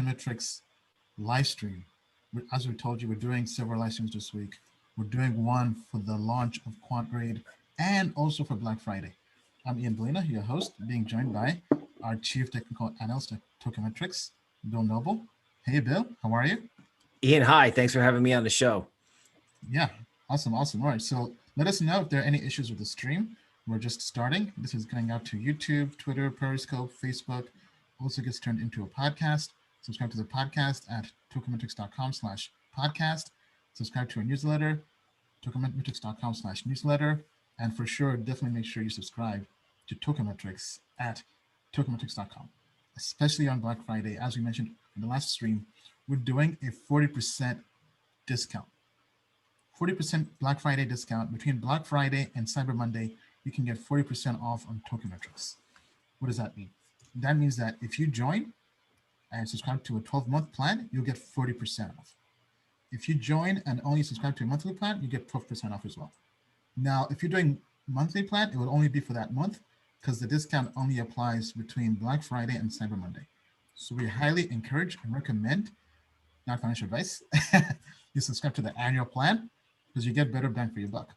Metrics live stream. As we told you, we're doing several live streams this week. We're doing one for the launch of Quant Grade and also for Black Friday. I'm Ian Balina, your host, being joined by our Chief Technical Analyst at Metrics, Bill Noble. Hey, Bill, how are you? Ian, hi. Thanks for having me on the show. Yeah, awesome. All right, so let us know if there are any issues with the stream. We're just starting. This is going out to YouTube, Twitter, Periscope, Facebook. Also gets turned into a podcast. Subscribe to the podcast at tokenmetrics.com/podcast. Subscribe to our newsletter, tokenmetrics.com/newsletter. And for sure, definitely make sure you subscribe to Tokenmetrics at tokenmetrics.com, especially on Black Friday. As we mentioned in the last stream, we're doing a 40% discount. 40% Black Friday discount. Between Black Friday and Cyber Monday, you can get 40% off on Tokenmetrics. What does that mean? That means that if you join and subscribe to a 12-month plan, you'll get 40% off. If you join and only subscribe to a monthly plan, you get 12% off as well. Now, if you're doing monthly plan, it will only be for that month because the discount only applies between Black Friday and Cyber Monday. So we highly encourage and recommend, not financial advice, you subscribe to the annual plan because you get better bang for your buck.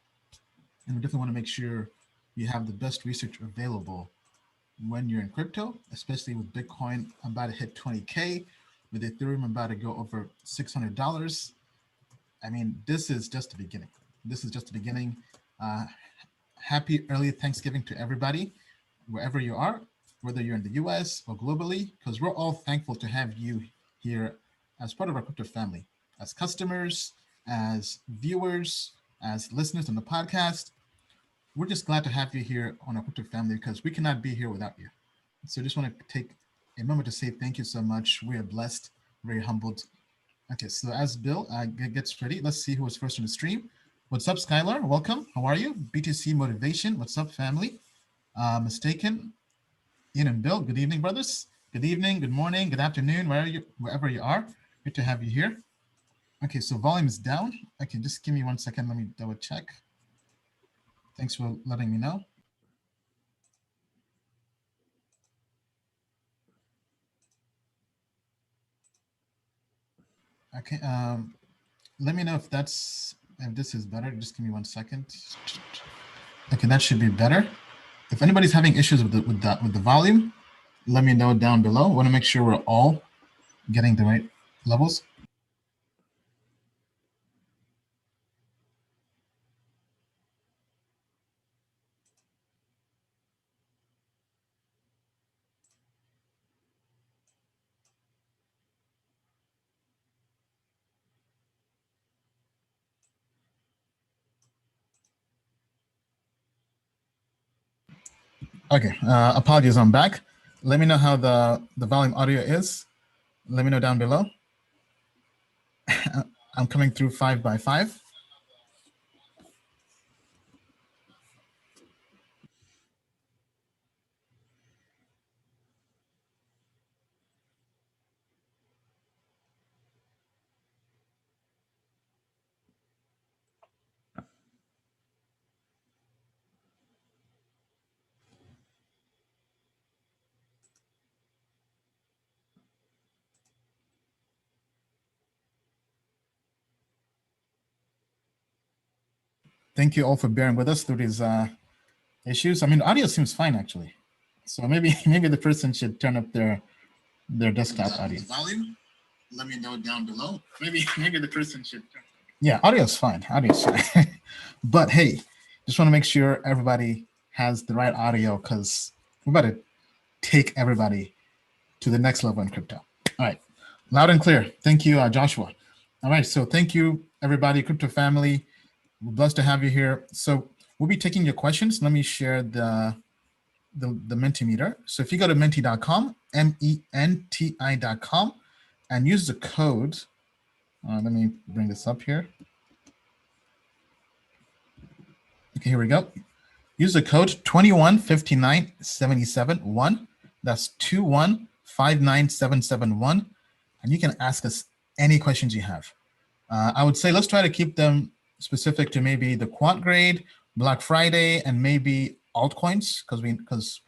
And we definitely want to make sure you have the best research available when you're in crypto, especially with Bitcoin about to hit 20K, with Ethereum about to go over $600. I mean, this is just the beginning. This is just the beginning. Happy early Thanksgiving to everybody, wherever you are, whether you're in the US or globally, because we're all thankful to have you here as part of our crypto family, as customers, as viewers, as listeners on the podcast. We're just glad to have you here on our crypto family because we cannot be here without you. So just want to take a moment to say thank you so much. We are blessed, very humbled. Okay, so as Bill gets ready, let's see who was first on the stream. What's up, Skylar? Welcome. How are you? BTC Motivation. What's up, family? Mistaken. Ian and Bill. Good evening, brothers. Good evening. Good morning. Good afternoon. Wherever you are. Good to have you here. Okay, so volume is down. Okay, just give me 1 second. Let me double check. Thanks for letting me know. Okay, let me know if this is better. Just give me 1 second. Okay, that should be better. If anybody's having issues with the volume, let me know down below. I want to make sure we're all getting the right levels. Okay, apologies, I'm back. Let me know how the volume audio is. Let me know down below. I'm coming through 5 by 5. Thank you all for bearing with us through these issues. I mean, audio seems fine actually. So maybe the person should turn up their desktop audio. Volume. Let me know down below. Maybe the person should. Yeah, audio's fine. Audio's fine. But hey, just want to make sure everybody has the right audio because we're about to take everybody to the next level in crypto. All right, loud and clear. Thank you, Joshua. All right, so thank you, everybody, crypto family. We're blessed to have you here. So we'll be taking your questions. Let me share the Mentimeter. So if you go to menti.com, menti.com, and use the code. Let me bring this up here. Okay, here we go. Use the code 2159771. That's 2159771, and you can ask us any questions you have. I would say let's try to keep them specific to maybe the Quant Grade, Black Friday, and maybe altcoins, because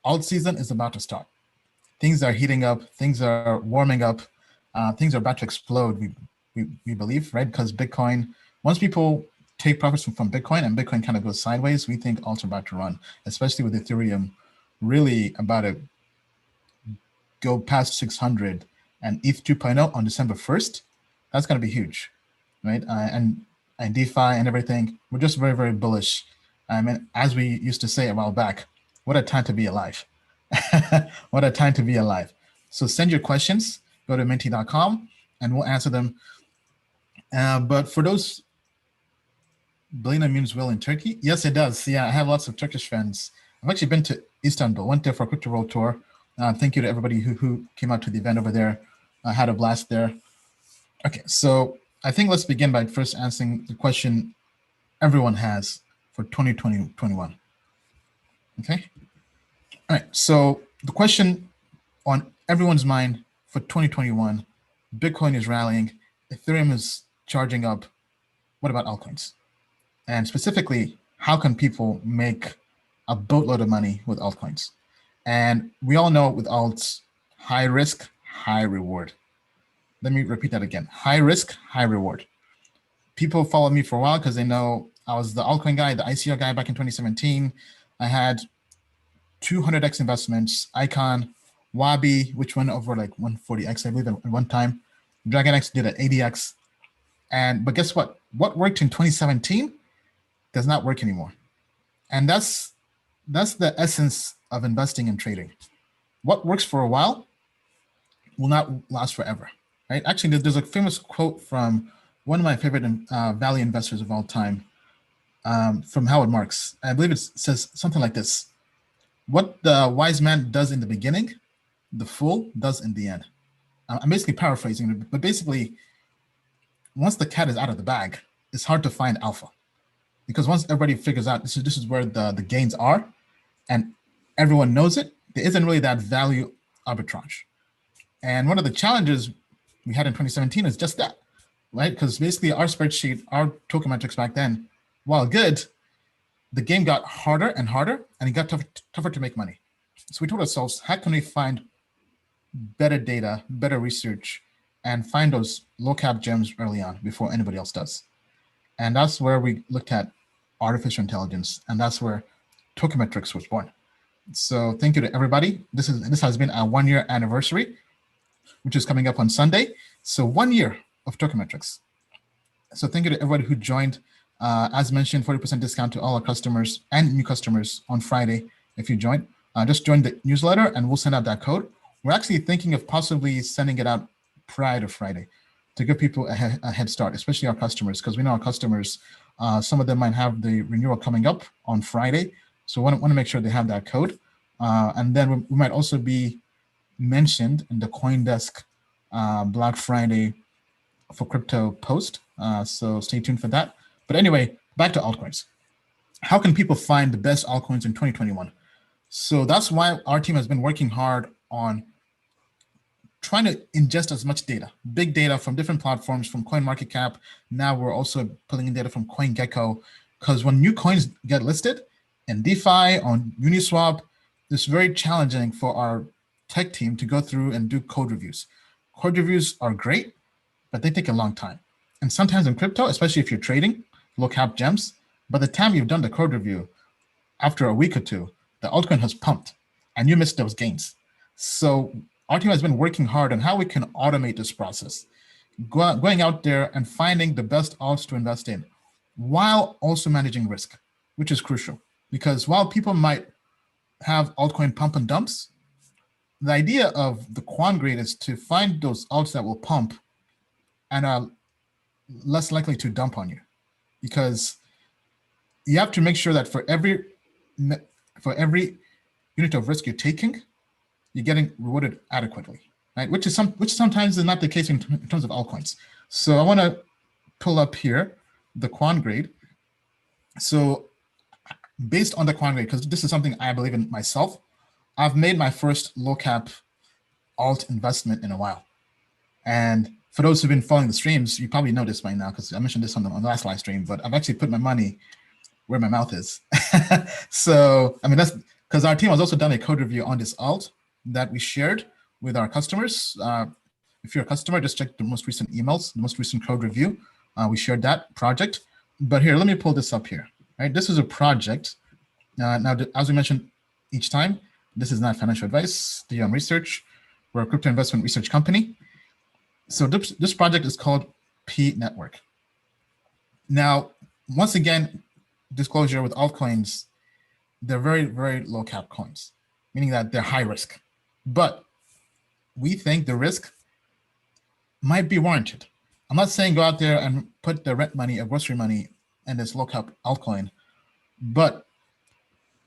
alt season is about to start. Things are heating up, things are warming up. things are about to explode. We believe, right? Because Bitcoin, once people take profits from Bitcoin and Bitcoin kind of goes sideways, we think alts are about to run, especially with Ethereum really about to go past 600 and ETH 2.0 on December 1st. That's going to be huge, right? And DeFi and everything. We're just very, very bullish. I mean, as we used to say a while back, what a time to be alive. What a time to be alive. So send your questions, go to minty.com and we'll answer them. But for those, Balina means well in Turkey? Yes, it does. Yeah, I have lots of Turkish friends. I've actually been to Istanbul, went there for a Crypto World Tour. Thank you to everybody who came out to the event over there. I had a blast there. Okay, so I think let's begin by first answering the question everyone has for 2020-21. Okay. All right. So the question on everyone's mind for 2021, Bitcoin is rallying, Ethereum is charging up. What about altcoins? And specifically, how can people make a boatload of money with altcoins? And we all know with alts, high risk, high reward. Let me repeat that again. High risk, high reward. People follow me for a while because they know I was the altcoin guy, the ICO guy back in 2017. I had 200x investments, Icon, Wabi, which went over like 140x, I believe, at one time. DragonX did an 80x. But guess what? What worked in 2017 does not work anymore. And that's the essence of investing and trading. What works for a while will not last forever, right? Actually, there's a famous quote from one of my favorite value investors of all time, from Howard Marks. I believe it says something like this: what the wise man does in the beginning, the fool does in the end. I'm basically paraphrasing it, but basically, once the cat is out of the bag, it's hard to find alpha. Because once everybody figures out this is where the gains are, and everyone knows it, there isn't really that value arbitrage. And one of the challenges we had in 2017 is just that, right? Because basically our spreadsheet, our token metrics back then, while good, the game got harder and harder, and it got tougher to make money. So we told ourselves, how can we find better data, better research, and find those low cap gems early on before anybody else does? And that's where we looked at artificial intelligence, and that's where Token Metrics was born. So thank you to everybody. This has been our 1 year anniversary, which is coming up on Sunday. So 1 year of Token Metrics. So thank you to everybody who joined. As mentioned, 40% discount to all our customers and new customers on Friday if you join. Just join the newsletter and we'll send out that code. We're actually thinking of possibly sending it out prior to Friday to give people a head start, especially our customers, because we know our customers, some of them might have the renewal coming up on Friday. So we want to make sure they have that code. And then we might also be mentioned in the CoinDesk Black Friday for crypto post. So stay tuned for that. But anyway, back to altcoins. How can people find the best altcoins in 2021? So that's why our team has been working hard on trying to ingest as much data, big data from different platforms, from CoinMarketCap. Now we're also pulling in data from CoinGecko, because when new coins get listed in DeFi, on Uniswap, it's very challenging for our tech team to go through and do code reviews. Code reviews are great, but they take a long time. And sometimes in crypto, especially if you're trading low cap gems, by the time you've done the code review, after a week or two, the altcoin has pumped and you missed those gains. So our team has been working hard on how we can automate this process, going out there and finding the best alts to invest in, while also managing risk, which is crucial. Because while people might have altcoin pump and dumps, the idea of the Quant Grade is to find those alts that will pump and are less likely to dump on you. Because you have to make sure that for every unit of risk you're taking, you're getting rewarded adequately, right? Which sometimes is not the case in terms of altcoins. So I want to pull up here the Quant Grade. So based on the Quant Grade, because this is something I believe in myself, I've made my first low cap alt investment in a while. And for those who've been following the streams, you probably know this by now, because I mentioned this on the last live stream, but I've actually put my money where my mouth is. So, I mean, that's because our team has also done a code review on this alt that we shared with our customers. if you're a customer, just check the most recent emails, the most recent code review. We shared that project. But here, let me pull this up here. Right, this is a project. Now, as we mentioned each time, this is not financial advice. Do your own research. We're a crypto investment research company. So this project is called P Network. Now, once again, disclosure with altcoins, they're very, very low cap coins, meaning that they're high risk. But we think the risk might be warranted. I'm not saying go out there and put the rent money or grocery money in this low cap altcoin, but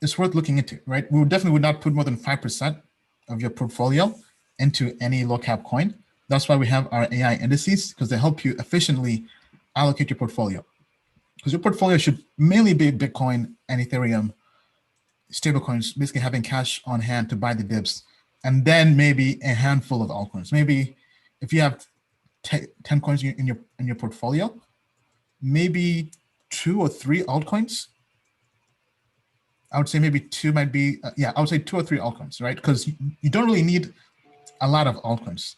it's worth looking into, right? We definitely would not put more than 5% of your portfolio into any low cap coin. That's why we have our AI indices, because they help you efficiently allocate your portfolio. Because your portfolio should mainly be Bitcoin and Ethereum, stablecoins, basically having cash on hand to buy the dips, and then maybe a handful of altcoins. Maybe if you have 10 coins in your portfolio, maybe 2 or 3 altcoins. I would say maybe 2 might be, I would say 2 or 3 altcoins, right? Because you don't really need a lot of altcoins.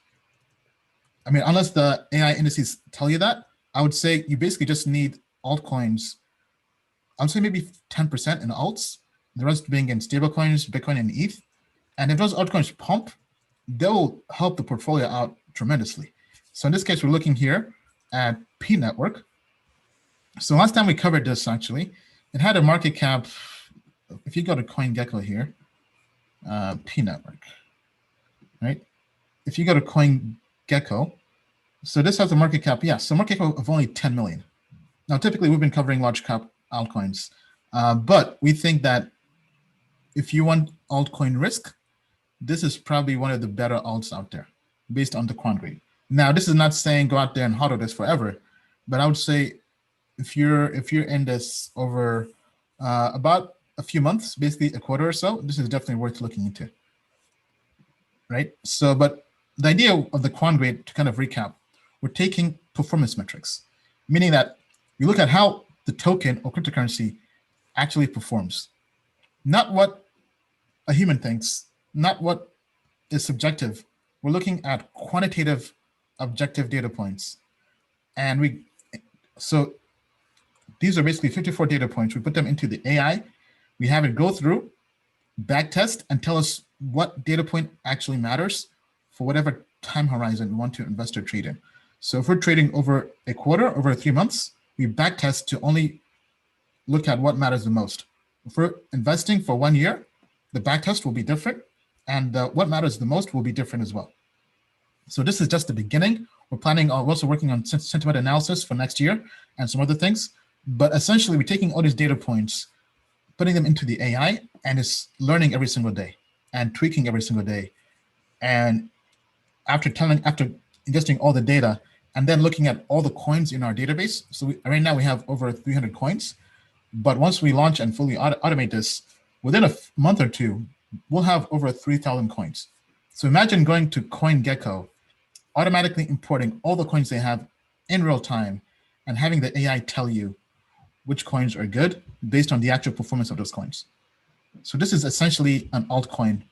I mean, unless the AI indices tell you that, I would say you basically just need altcoins. I would say maybe 10% in alts, the rest being in stablecoins, Bitcoin, and ETH. And if those altcoins pump, they'll help the portfolio out tremendously. So in this case, we're looking here at P Network. So last time we covered this, actually, it had a market cap. If you go to CoinGecko here, P Network, right? If you go to CoinGecko, so this has a market cap, so market cap of only 10 million. Now, typically we've been covering large cap altcoins, but we think that if you want altcoin risk, this is probably one of the better alts out there based on the Quant Grade. Now, this is not saying go out there and hodl this forever, but I would say if you're in this over about a few months, basically a quarter or so, this is definitely worth looking into, right? So, but the idea of the Quant Grade, to kind of recap, we're taking performance metrics, meaning that we look at how the token or cryptocurrency actually performs, not what a human thinks, not what is subjective. We're looking at quantitative, objective data points. And so these are basically 54 data points. We put them into the AI. We have it go through, backtest, and tell us what data point actually matters for whatever time horizon we want to invest or trade in. So if we're trading over a quarter, over 3 months, we backtest to only look at what matters the most. If we're investing for 1 year, the backtest will be different, and what matters the most will be different as well. So this is just the beginning. We're also working on sentiment analysis for next year and some other things. But essentially, we're taking all these data points, putting them into the AI, and it's learning every single day and tweaking every single day. And after ingesting all the data and then looking at all the coins in our database, so right now we have over 300 coins. But once we launch and fully automate this, within a month or two, we'll have over 3,000 coins. So imagine going to CoinGecko, automatically importing all the coins they have in real time, and having the AI tell you which coins are good based on the actual performance of those coins. So this is essentially an altcoin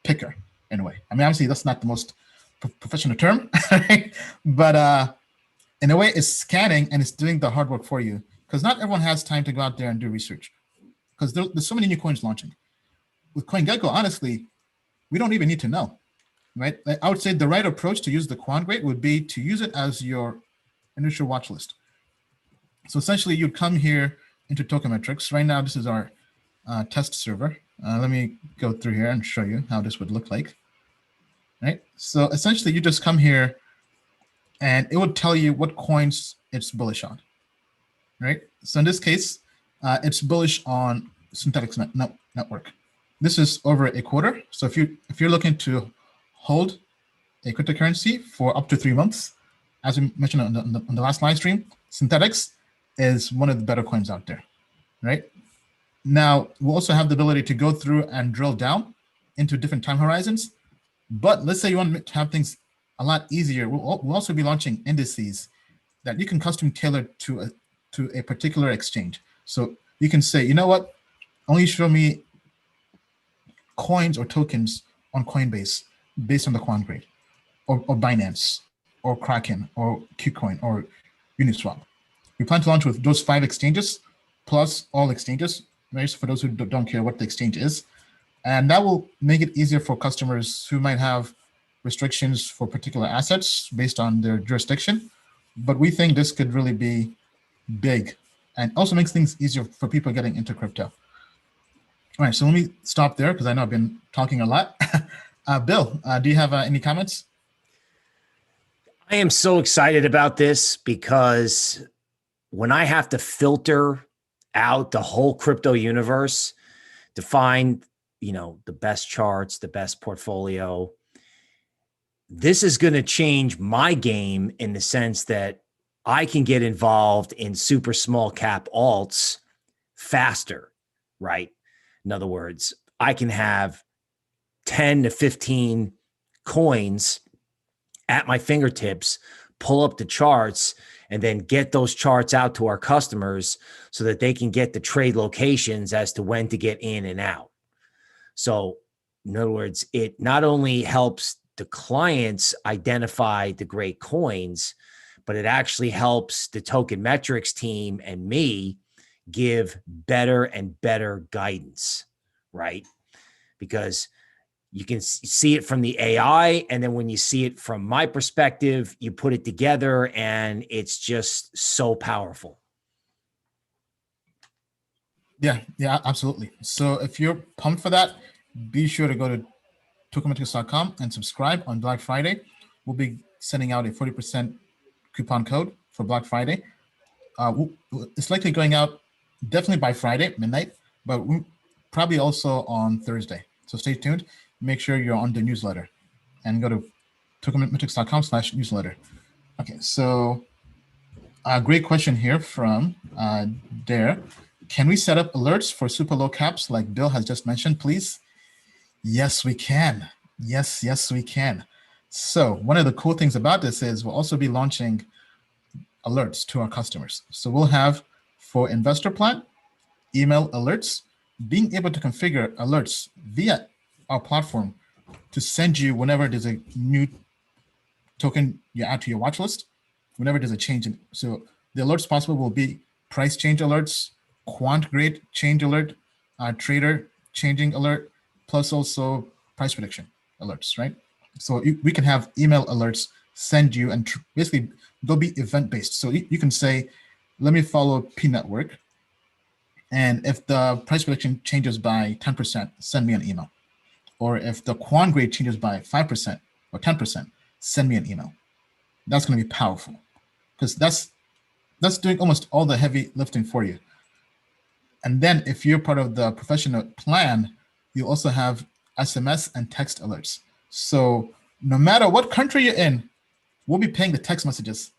picker in a way. I mean, obviously that's not the most professional term, but in a way it's scanning and it's doing the hard work for you, because not everyone has time to go out there and do research, because there's so many new coins launching. With CoinGecko, honestly, we don't even need to know, right? I would say the right approach to use the Quant Grade would be to use it as your initial watch list. So essentially, you'd come here into Token Metrics. Right now, this is our test server. Let me go through here and show you how this would look like. Right. So essentially, you just come here, and it would tell you what coins it's bullish on. Right. So in this case, it's bullish on Synthetics Network. This is over a quarter. So if you're looking to hold a cryptocurrency for up to 3 months, as we mentioned on the last live stream, Synthetics is one of the better coins out there, right? Now, we'll also have the ability to go through and drill down into different time horizons. But let's say you want to have things a lot easier. We'll also be launching indices that you can custom tailor to a particular exchange. So you can say, you know what, only show me coins or tokens on Coinbase based on the Quant Grade. or Binance or Kraken or KuCoin or Uniswap. We plan to launch with those 5 exchanges plus all exchanges, right? So for those who don't care what the exchange is. And that will make it easier for customers who might have restrictions for particular assets based on their jurisdiction. But we think this could really be big and also makes things easier for people getting into crypto. All right, so let me stop there because I know I've been talking a lot. Bill, do you have any comments? I am so excited about this because when I have to filter out the whole crypto universe to find, the best charts, the best portfolio, this is going to change my game in the sense that I can get involved in super small cap alts faster, right? In other words, I can have 10 to 15 coins at my fingertips, pull up the charts, and then get those charts out to our customers so that they can get the trade locations as to when to get in and out. So in other words, it not only helps the clients identify the great coins, but it actually helps the Token Metrics team and me give better and better guidance, right? Because you can see it from the AI, and then when you see it from my perspective, you put it together, and it's just so powerful. Yeah, absolutely. So if you're pumped for that, be sure to go to tokenmetrics.com and subscribe on Black Friday. We'll be sending out a 40% coupon code for Black Friday. It's likely going out definitely by Friday, midnight, but probably also on Thursday. So stay tuned. Make sure you're on the newsletter and go to tokenmetrics.com/newsletter. Okay, so a great question here from Dare. Can we set up alerts for super low caps like Bill has just mentioned, please? Yes, we can. Yes, we can. So one of the cool things about this is we'll also be launching alerts to our customers. So we'll have for investor plan, email alerts, being able to configure alerts via our platform to send you whenever there's a new token you add to your watch list, whenever there's a change. So the alerts possible will be price change alerts, Quant Grade change alert, trader changing alert, plus also price prediction alerts, right? So we can have email alerts send you, and basically they'll be event-based. So you can say, let me follow P Network, and if the price prediction changes by 10%, send me an email. Or if the Quant Grade changes by 5% or 10%, send me an email. That's going to be powerful because that's doing almost all the heavy lifting for you. And then if you're part of the professional plan, you also have SMS and text alerts. So no matter what country you're in, we'll be paying the text messages,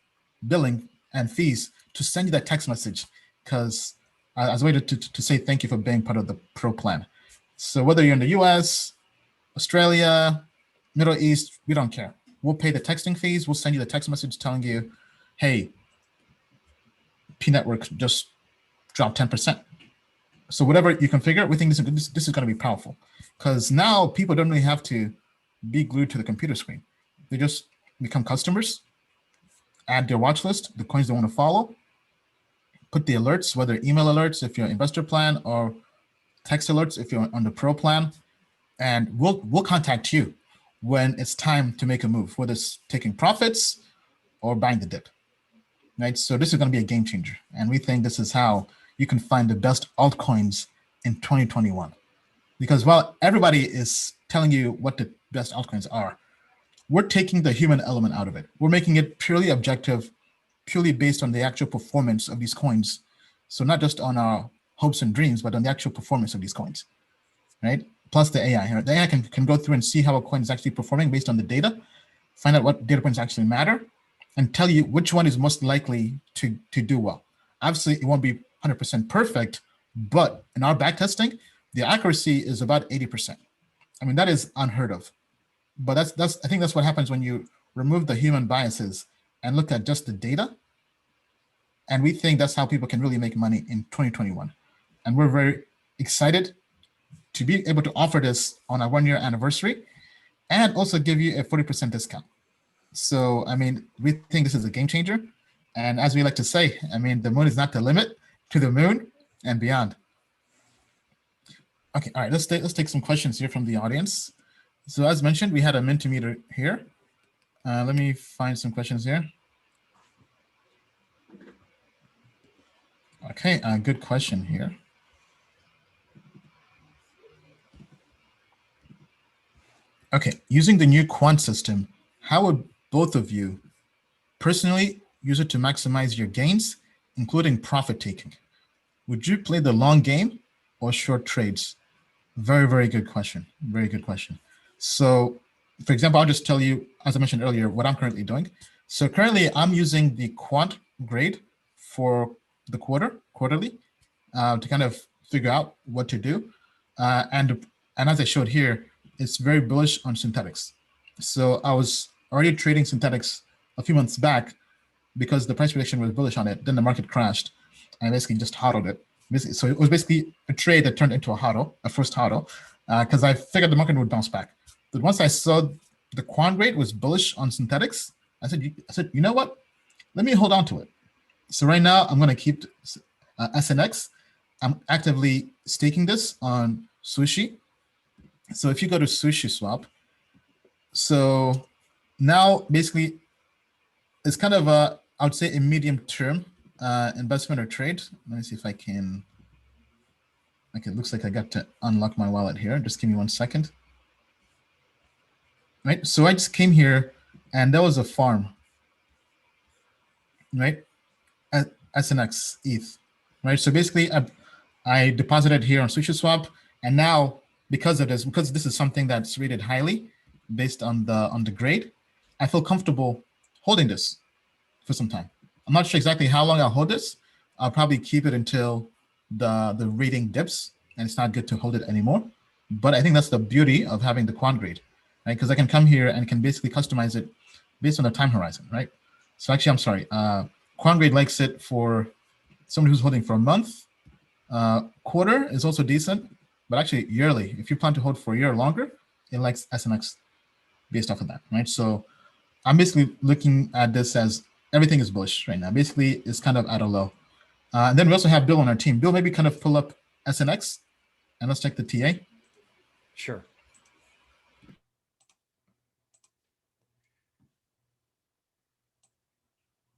billing and fees to send you that text message because as a way to say thank you for being part of the pro plan. So whether you're in the US, Australia, Middle East, we don't care. We'll pay the texting fees. We'll send you the text message telling you, hey, P Network just dropped 10%. So whatever you configure, we think this is going to be powerful because now people don't really have to be glued to the computer screen. They just become customers, add their watch list, the coins they want to follow, put the alerts, whether email alerts if you're investor plan or text alerts if you're on the pro plan, and we'll contact you when it's time to make a move, whether it's taking profits or buying the dip, right? So this is going to be a game changer, and we think this is how you can find the best altcoins in 2021. Because while everybody is telling you what the best altcoins are, we're taking the human element out of it. We're making it purely objective, purely based on the actual performance of these coins. So not just on our hopes and dreams, but on the actual performance of these coins, right? Plus the AI. The AI can go through and see how a coin is actually performing based on the data, find out what data points actually matter, and tell you which one is most likely to do well. Obviously, it won't be 100% perfect, but in our back testing, the accuracy is about 80%. I mean, that is unheard of. But I think that's what happens when you remove the human biases and look at just the data. And we think that's how people can really make money in 2021. And we're very excited to be able to offer this on our 1-year anniversary and also give you a 40% discount. So, I mean, we think this is a game changer. And as we like to say, I mean, the moon is not the limit, to the moon and beyond. Okay, all right, let's take some questions here from the audience. So as mentioned, we had a Mentimeter here. Let me find some questions here. Okay, good question here. Okay, using the new quant system, how would both of you personally use it to maximize your gains, including profit taking? Would you play the long game or short trades? Very, very good question. Very good question. So, for example, I'll just tell you, as I mentioned earlier, what I'm currently doing. So currently I'm using the Quant Grade for the quarterly, to kind of figure out what to do. And as I showed here, it's very bullish on synthetics. So I was already trading synthetics a few months back because the price prediction was bullish on it. Then the market crashed, and I basically just hodled it. So it was basically a trade that turned into a hodl, a first hodl, because I figured the market would bounce back. But once I saw the quant rate was bullish on synthetics, I said, you know what? Let me hold on to it. So right now I'm going to keep SNX. I'm actively staking this on Sushi. So if you go to Sushi Swap, so now basically it's kind of a, I would say, a medium term investment or trade. Let me see if I can. Okay, it looks like I got to unlock my wallet here. Just give me 1 second. Right, so I just came here and there was a farm, right? At SNX ETH, right? So basically I deposited here on SushiSwap, and now because this is something that's rated highly based on the grade, I feel comfortable holding this for some time. I'm not sure exactly how long I'll hold this. I'll probably keep it until the rating dips and it's not good to hold it anymore. But I think that's the beauty of having the quant grade, right? Because I can come here and can basically customize it based on the time horizon, right? So actually, I'm sorry, quant grade likes it for someone who's holding for a month. Quarter is also decent, but actually yearly, if you plan to hold for a year or longer, it likes SNX based off of that, right? So I'm basically looking at this as everything is bullish right now. Basically, it's kind of at a low. And then we also have Bill on our team. Bill, maybe kind of pull up SNX and let's check the TA. Sure.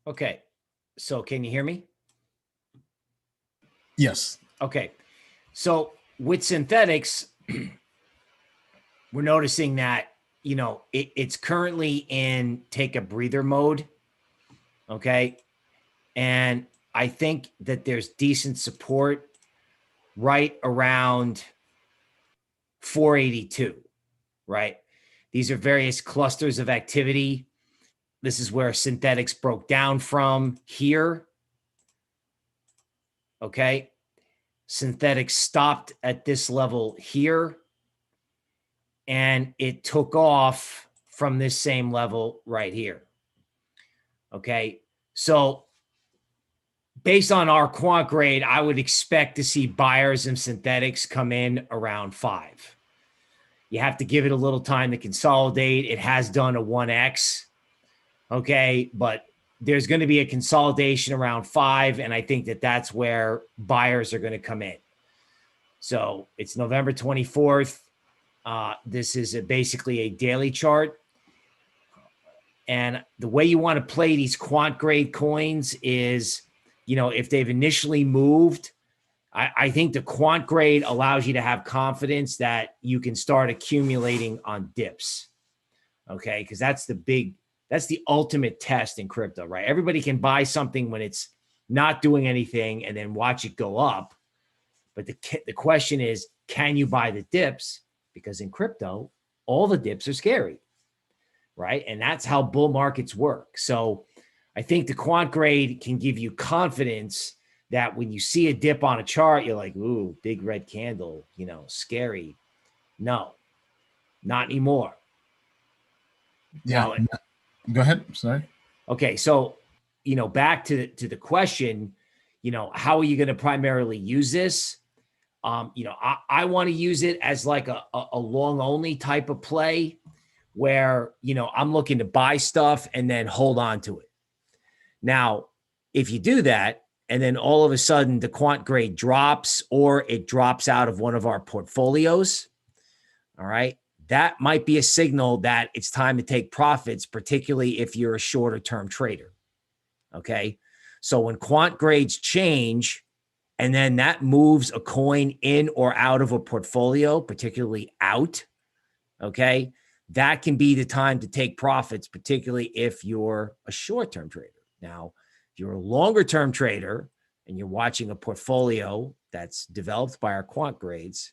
Okay. So can you hear me? Yes. Okay. So with synthetics, we're noticing that, you know, it's currently in take a breather mode. Okay. And I think that there's decent support right around 482, right? These are various clusters of activity. This is where synthetics broke down from here. Okay. Synthetics stopped at this level here, and it took off from this same level right here. Okay. So based on our quant grade, I would expect to see buyers in synthetics come in around 5. You have to give it a little time to consolidate. It has done a 1x. Okay. But there's going to be a consolidation around 5. And I think that that's where buyers are going to come in. So it's November 24th. This is basically a daily chart. And the way you want to play these quant grade coins is, you know, if they've initially moved, I think the quant grade allows you to have confidence that you can start accumulating on dips. Okay. Because that's the ultimate test in crypto, right? Everybody can buy something when it's not doing anything and then watch it go up. But the question is, can you buy the dips? Because in crypto, all the dips are scary, right? And that's how bull markets work. So I think the quant grade can give you confidence that when you see a dip on a chart, you're like, ooh, big red candle, you know, scary. No, not anymore. Yeah. Now, Go ahead. Sorry. okay. So, you know, back to the question, you know, how are you going to primarily use this? You know, I want to use it as like a long only type of play where, I'm looking to buy stuff and then hold on to it. Now, if you do that, and then all of a sudden the quant grade drops or it drops out of one of our portfolios, all right, that might be a signal that it's time to take profits, particularly if you're a shorter term trader. Okay. So when quant grades change and then that moves a coin in or out of a portfolio, particularly out, okay, that can be the time to take profits, particularly if you're a short term trader. Now, if you're a longer term trader and you're watching a portfolio that's developed by our quant grades,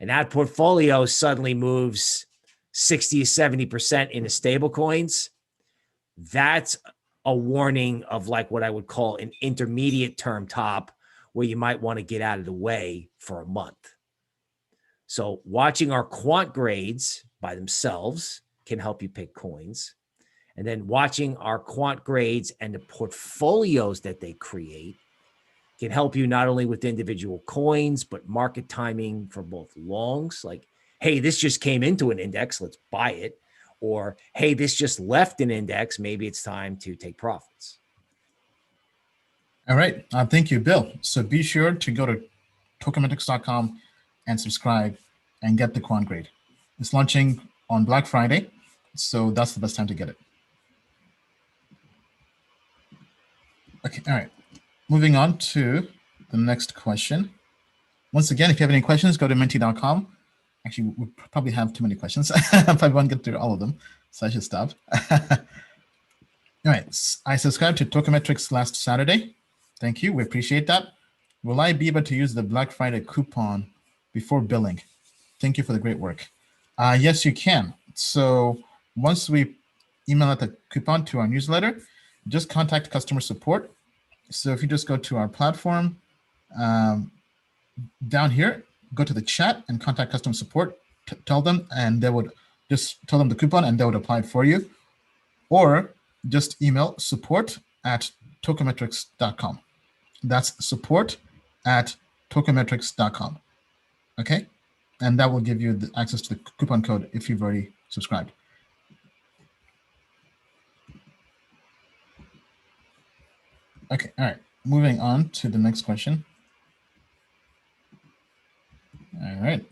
and that portfolio suddenly moves 60 to 70% into stable coins, that's a warning of like what I would call an intermediate term top, where you might want to get out of the way for a month. So watching our quant grades by themselves can help you pick coins. And then watching our quant grades and the portfolios that they create can help you not only with individual coins, but market timing for both longs, like, hey, this just came into an index, let's buy it. Or, hey, this just left an index, maybe it's time to take profits. All right. Thank you, Bill. So be sure to go to tokenmetrics.com and subscribe and get the Quant Grade. It's launching on Black Friday, so that's the best time to get it. Okay, all right. Moving on to the next question. Once again, if you have any questions, go to menti.com. Actually, we probably have too many questions. I probably won't get through all of them, so I should stop. All right, I subscribed to Tokenmetrics last Saturday. Thank you, we appreciate that. Will I be able to use the Black Friday coupon before billing? Thank you for the great work. Yes, you can. So once we email out the coupon to our newsletter, just contact customer support. So if you just go to our platform, down here, go to the chat and contact customer support, tell them, and they would just tell them the coupon and they would apply it for you. Or just email support@tokenmetrics.com. That's support@tokenmetrics.com. Okay? And that will give you the access to the coupon code if you've already subscribed. Okay, all right. Moving on to the next question. All right.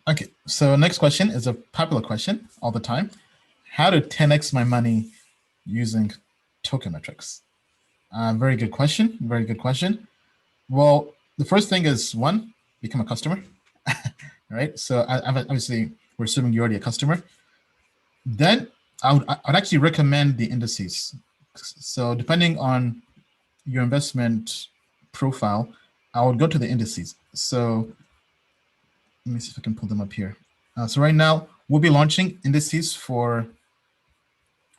Okay, so next question is a popular question all the time. How to 10x my money using Tokenmetrics? Very good question, very good question. Well, the first thing is, one, become a customer, right? So obviously, we're assuming you're already a customer. Then I would actually recommend the indices. So depending on your investment profile, I would go to the indices. So let me see if I can pull them up here. So right now, we'll be launching indices for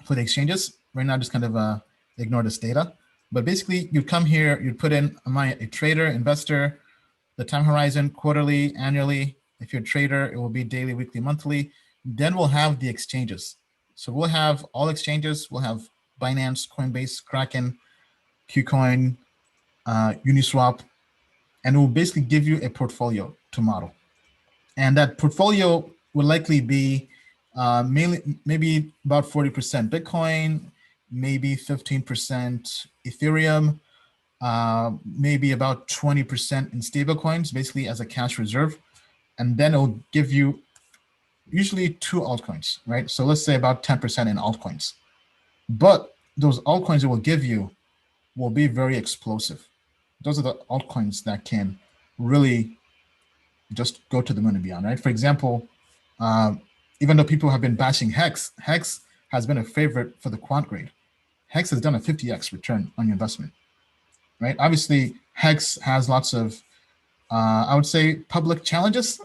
the exchanges. Right now, just kind of ignore this data. But basically, you'd come here, you'd put in, am I a trader, investor, the time horizon, quarterly, annually. If you're a trader, it will be daily, weekly, monthly. Then we'll have the exchanges. So we'll have all exchanges. We'll have Binance, Coinbase, Kraken, KuCoin, Uniswap, and it will basically give you a portfolio to model. And that portfolio will likely be maybe about 40% Bitcoin, maybe 15% Ethereum, maybe about 20% in stablecoins, basically as a cash reserve. And then it'll give you usually 2 altcoins, right? So let's say about 10% in altcoins. But those altcoins it will give you will be very explosive. Those are the altcoins that can really just go to the moon and beyond, right? For example, even though people have been bashing Hex, Hex has been a favorite for the quant grade. Hex has done a 50x return on your investment, right? Obviously, Hex has lots of, I would say, public challenges,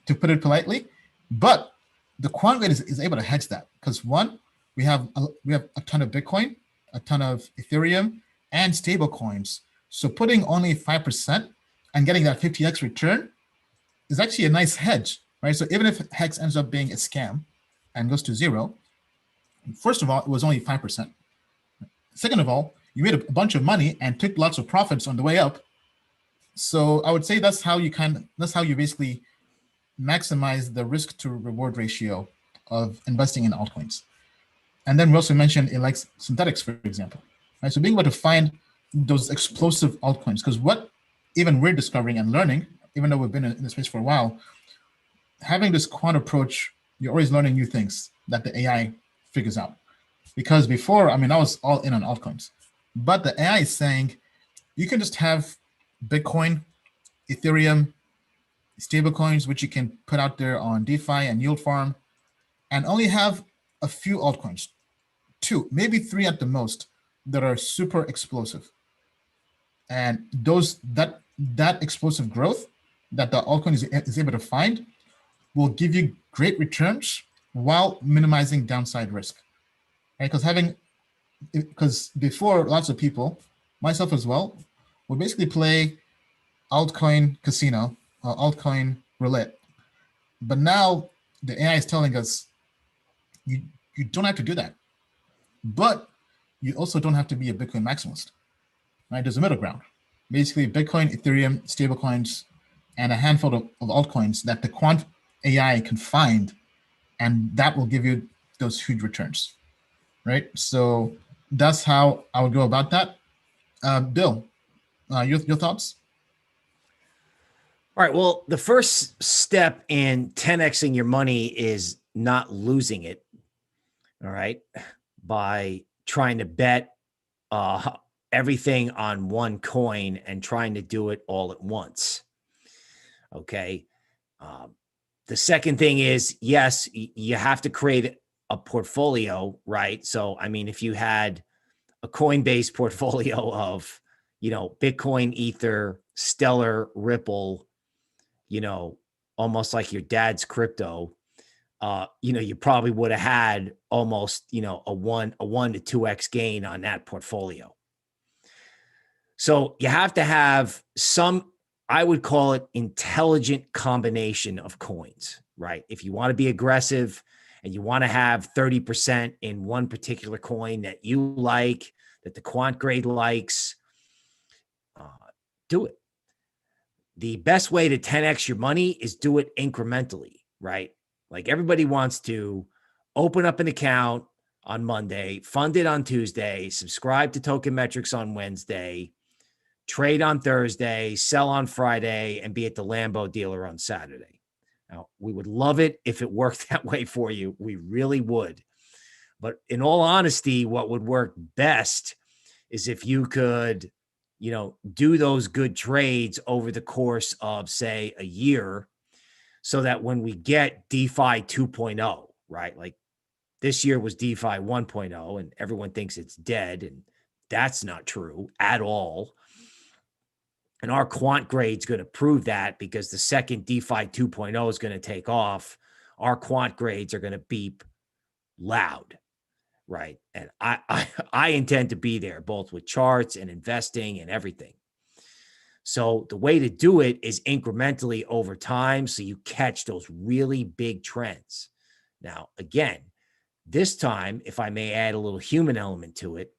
to put it politely, but the quant grade is able to hedge that because one, we have a ton of Bitcoin, a ton of Ethereum, and stable coins. So putting only 5% and getting that 50x return is actually a nice hedge, right? So even if Hex ends up being a scam and goes to 0, first of all, it was only 5%. Second of all, you made a bunch of money and took lots of profits on the way up. So I would say that's how you basically maximize the risk to reward ratio of investing in altcoins. And then we also mentioned it likes synthetics, for example. Right? So being able to find those explosive altcoins, because what even we're discovering and learning, even though we've been in the space for a while, having this quant approach, you're always learning new things that the AI figures out. Because before, I mean, I was all in on altcoins, but the AI is saying you can just have Bitcoin, Ethereum, stablecoins, which you can put out there on DeFi and yield farm, and only have a few altcoins, 2, maybe 3 at the most, that are super explosive. And that explosive growth that the altcoin is able to find will give you great returns while minimizing downside risk. Right? Because before, lots of people, myself as well, would basically play altcoin casino or altcoin roulette. But now the AI is telling us you don't have to do that. But you also don't have to be a Bitcoin maximalist. Right? There's a middle ground. Basically, Bitcoin, Ethereum, stablecoins, and a handful of altcoins that the quant AI can find, and that will give you those huge returns. Right? So that's how I would go about that. Bill, your thoughts? All right. Well, the first step in 10xing your money is not losing it. All right. By trying to bet everything on one coin and trying to do it all at once. Okay. The second thing is, yes, you have to create a portfolio, right? So, I mean, if you had a Coinbase portfolio of, Bitcoin, Ether, Stellar, Ripple, almost like your dad's crypto, you probably would have had almost, a 1 to 2x gain on that portfolio. So you have to have some, I would call it, intelligent combination of coins, right? If you want to be aggressive and you want to have 30% in one particular coin that you like, that the Quant Grade likes, do it. The best way to 10x your money is do it incrementally, right? Like everybody wants to open up an account on Monday, fund it on Tuesday, subscribe to Token Metrics on Wednesday, trade on Thursday, sell on Friday, and be at the Lambo dealer on Saturday. Now, we would love it if it worked that way for you. We really would. But in all honesty, what would work best is if you could, do those good trades over the course of, say, a year, so that when we get DeFi 2.0, right? Like this year was DeFi 1.0 and everyone thinks it's dead, and that's not true at all. And our Quant Grade is going to prove that, because the second DeFi 2.0 is going to take off, our Quant Grades are going to beep loud, right? And I intend to be there, both with charts and investing and everything. So the way to do it is incrementally over time, so you catch those really big trends. Now, again, this time, if I may add a little human element to it,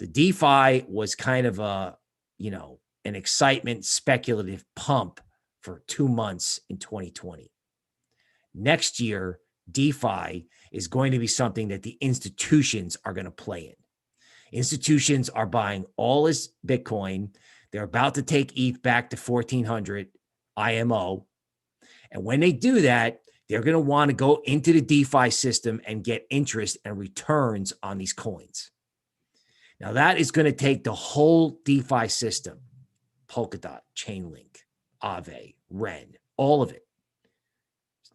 the DeFi was kind of a, an excitement speculative pump for 2 months in 2020. Next year, DeFi is going to be something that the institutions are going to play in. Institutions are buying all this Bitcoin. They're about to take ETH back to 1,400 IMO. And when they do that, they're going to want to go into the DeFi system and get interest and returns on these coins. Now, that is going to take the whole DeFi system, Polkadot, Chainlink, Aave, Ren, all of it,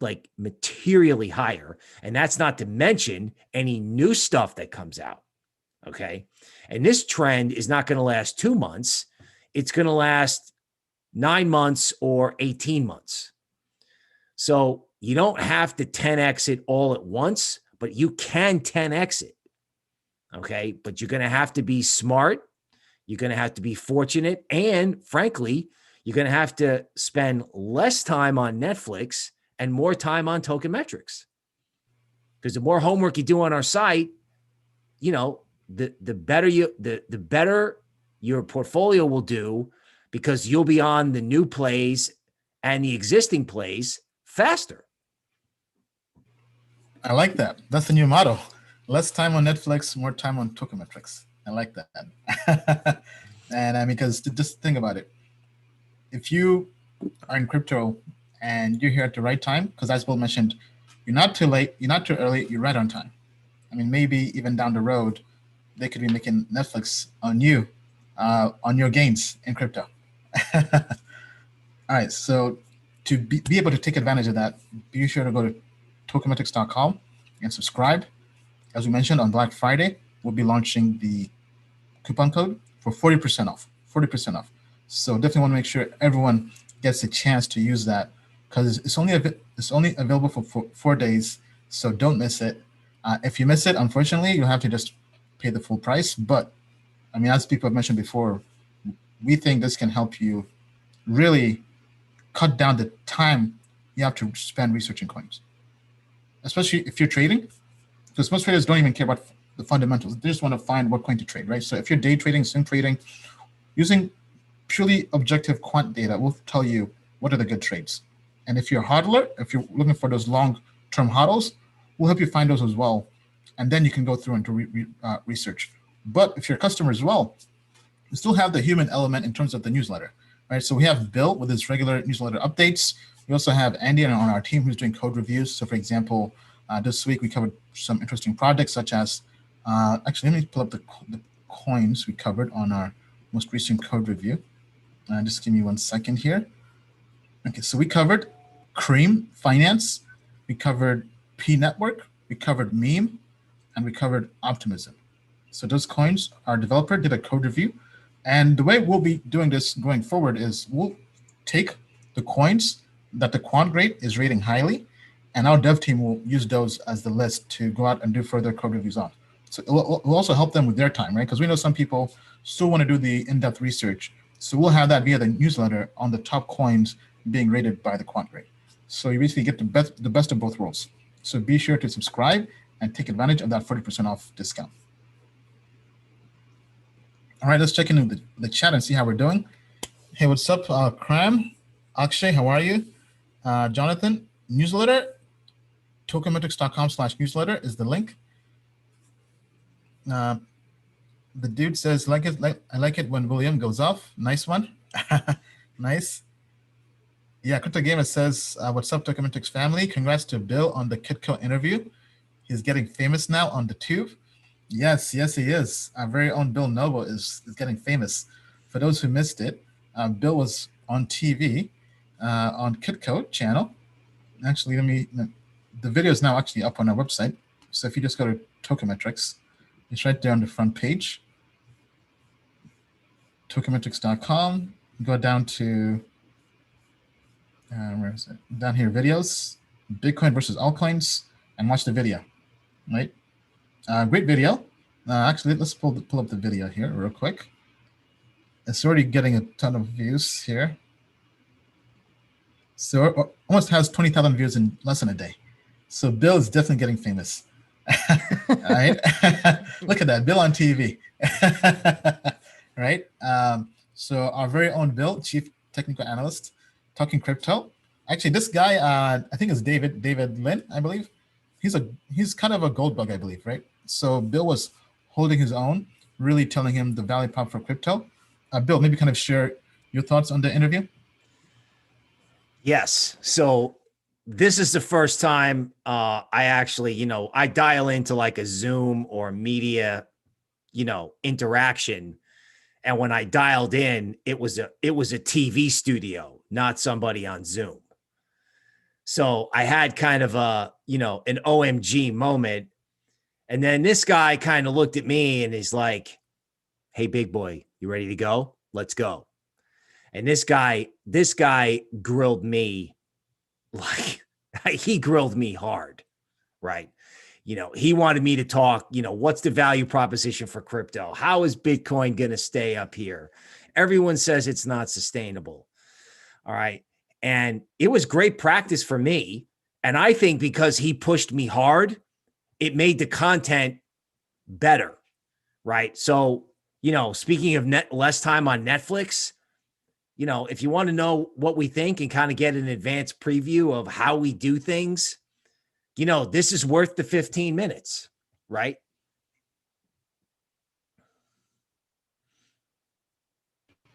like materially higher. And that's not to mention any new stuff that comes out. Okay. And this trend is not going to last 2 months. It's going to last 9 months or 18 months. So you don't have to 10x it all at once, but you can 10x it. Okay. But you're going to have to be smart. You're going to have to be fortunate. And frankly, you're going to have to spend less time on Netflix and more time on Token Metrics. Because the more homework you do on our site, the better your portfolio will do, because you'll be on the new plays and the existing plays faster. I like that. That's the new motto. Less time on Netflix, more time on Tokemetrics. I like that. And I mean, because just think about it. If you are in crypto and you're here at the right time, because as Bill mentioned, you're not too late, you're not too early, you're right on time. I mean, maybe even down the road, they could be making Netflix on you, on your gains in crypto. All right, so to be able to take advantage of that, be sure to go to tokemetrics.com and subscribe. As we mentioned, on Black Friday, we'll be launching the coupon code for 40% off. 40% off. So definitely want to make sure everyone gets a chance to use that, because it's only available for 4 days. So don't miss it. If you miss it, unfortunately, you'll have to just pay the full price. But I mean, as people have mentioned before, we think this can help you really cut down the time you have to spend researching coins, especially if you're trading, because most traders don't even care about the fundamentals. They just want to find what coin to trade, right? So if you're day trading, swing trading, using purely objective quant data will tell you what are the good trades. And if you're a hodler, if you're looking for those long-term hodls, we'll help you find those as well. And then you can go through and do research. But if you're a customer as well, you still have the human element in terms of the newsletter, right? So we have Bill with his regular newsletter updates. We also have Andy on our team who's doing code reviews. So for example, this week we covered some interesting projects such as, actually, let me pull up the coins we covered on our most recent code review. Just give me 1 second here. Okay, so we covered Cream Finance, we covered P Network, we covered Meme, and we covered Optimism. So those coins, our developer did a code review. And the way we'll be doing this going forward is we'll take the coins that the Quant Grade is rating highly, and our dev team will use those as the list to go out and do further code reviews on. So it will also help them with their time, right? Because we know some people still want to do the in-depth research. So we'll have that via the newsletter on the top coins being rated by the Quant Grade. So you basically get the best of both worlds. So be sure to subscribe and take advantage of that 40% off discount. All right, let's check in the chat and see how we're doing. Hey, what's up, Cram? Akshay, how are you? Jonathan, newsletter, tokenmetrics.com/newsletter is the link. The dude says, I like it when William goes off. Nice one. Nice. Yeah, Crypto Gamer says, what's up, Tokenmetrics family? Congrats to Bill on the Kitco interview. He's getting famous now on the tube. Yes, he is. Our very own Bill Noble is getting famous. For those who missed it, Bill was on TV on Kitco channel. Actually, the video is now actually up on our website. So if you just go to Tokenmetrics, it's right there on the front page. Tokenmetrics.com. Go down to, where is it? Down here, videos, Bitcoin versus altcoins, and watch the video, right? Great video. Actually, let's pull up the video here real quick. It's already getting a ton of views here. So it almost has 20,000 views in less than a day. So Bill is definitely getting famous. All right. Look at that, Bill on TV. Right. So our very own Bill, Chief Technical Analyst, talking crypto. Actually, this guy, I think it's David Lin, I believe. He's kind of a gold bug, I believe, right? So Bill was holding his own, really telling him the value prop for crypto. Bill, maybe kind of share your thoughts on the interview. Yes. So this is the first time I actually, I dial into like a Zoom or media, interaction. And when I dialed in, it was a TV studio, not somebody on Zoom. So I had kind of an OMG moment. And then this guy kind of looked at me and he's like, hey, big boy, you ready to go? Let's go. And this guy grilled me like he grilled me hard, right? He wanted me to talk, what's the value proposition for crypto? How is Bitcoin going to stay up here? Everyone says it's not sustainable. All right. And it was great practice for me. And I think because he pushed me hard, it made the content better. Right. So, speaking of less time on Netflix, if you want to know what we think and kind of get an advanced preview of how we do things, this is worth the 15 minutes, right?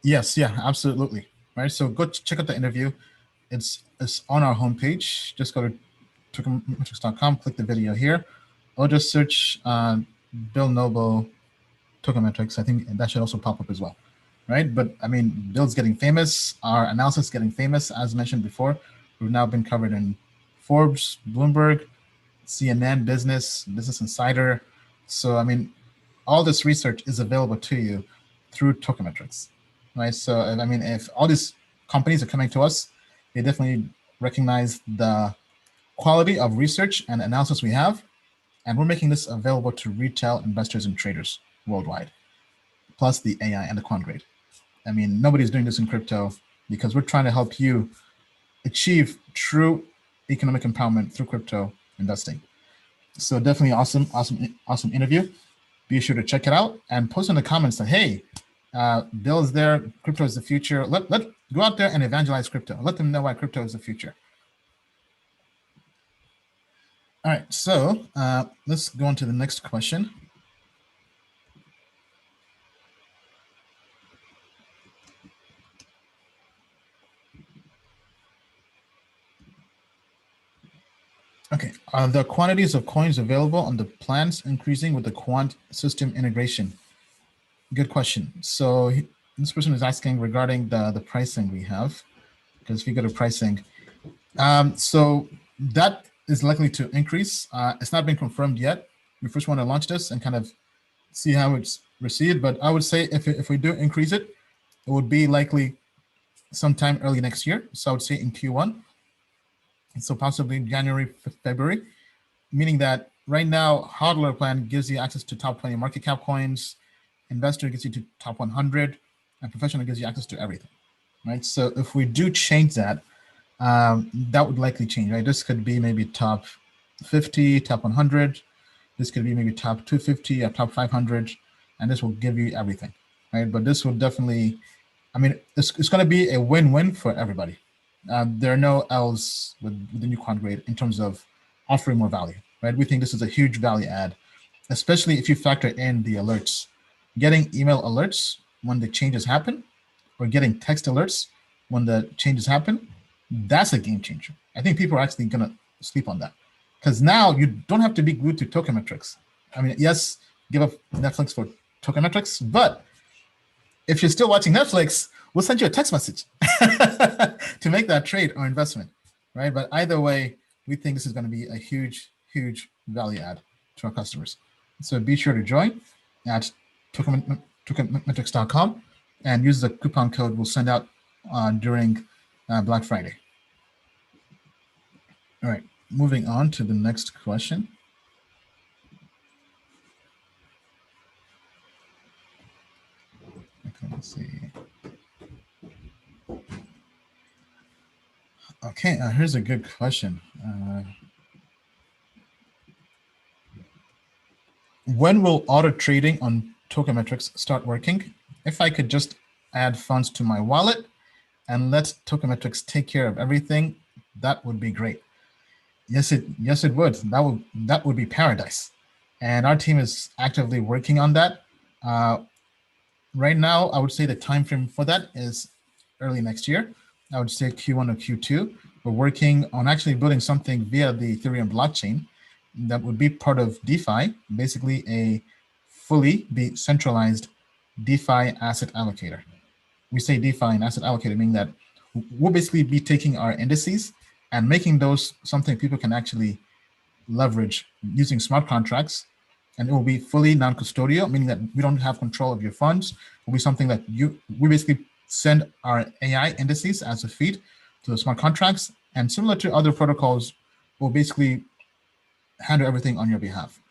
Yes, yeah, absolutely. Right. So go check out the interview. It's on our homepage. Just go to tokenmetrics.com, click the video here, or just search Bill Noble Tokenmetrics. I think that should also pop up as well. Right. But I mean, Bill's getting famous. Our analysis is getting famous. As mentioned before, we've now been covered in Forbes, Bloomberg, CNN, Business Insider. So, I mean, all this research is available to you through Tokenmetrics, right? So, I mean, if all these companies are coming to us, they definitely recognize the quality of research and analysis we have, and we're making this available to retail investors and traders worldwide, plus the AI and the Quant Grade. I mean, nobody's doing this in crypto because we're trying to help you achieve true economic empowerment through crypto investing. So definitely awesome interview. Be sure to check it out and post in the comments that, hey, Bill is there. Crypto is the future. Let go out there and evangelize crypto. Let them know why crypto is the future. All right, so let's go on to the next question. Okay, are the quantities of coins available on the plans increasing with the quant system integration? Good question. So this person is asking regarding the pricing we have, because if you go to pricing, so that is likely to increase. It's not been confirmed yet. We first want to launch this and kind of see how it's received. But I would say if we do increase it, it would be likely sometime early next year. So I would say in Q1. So possibly January, February, meaning that right now, hodler plan gives you access to top 20 market cap coins, investor gets you to top 100, and professional gives you access to everything, right? So if we do change that, that would likely change, right? This could be maybe top 50, top 100. This could be maybe top 250 or top 500, and this will give you everything, right? But this will definitely, I mean, it's going to be a win-win for everybody. There are no L's with the new Quant Grade in terms of offering more value, right? We think this is a huge value add, especially if you factor in the alerts. Getting email alerts when the changes happen, or getting text alerts when the changes happen, that's a game changer. I think people are actually going to sleep on that, because now you don't have to be glued to Tokenmetrics. I mean, yes, give up Netflix for Tokenmetrics, but if you're still watching Netflix, we'll send you a text message to make that trade or investment, right? But either way, we think this is going to be a huge value add to our customers. So be sure to join at tokenmetrics.com and use the coupon code we'll send out during Black Friday. All right, moving on to the next question. Okay, let's see. Okay, here's a good question. When will auto trading on Tokenmetrics start working? If I could just add funds to my wallet and let Tokenmetrics take care of everything, that would be great. Yes, it would. That would be paradise. And our team is actively working on that. Right now, I would say the time frame for that is early next year. I would say Q1 or Q2. We're working on actually building something via the Ethereum blockchain that would be part of DeFi, basically a fully decentralized DeFi asset allocator. We say DeFi and asset allocator, meaning that we'll basically be taking our indices and making those something people can actually leverage using smart contracts. And it will be fully non-custodial, meaning that we don't have control of your funds. It will be something that we basically send our AI indices as a feed to the smart contracts. And similar to other protocols, we'll basically handle everything on your behalf.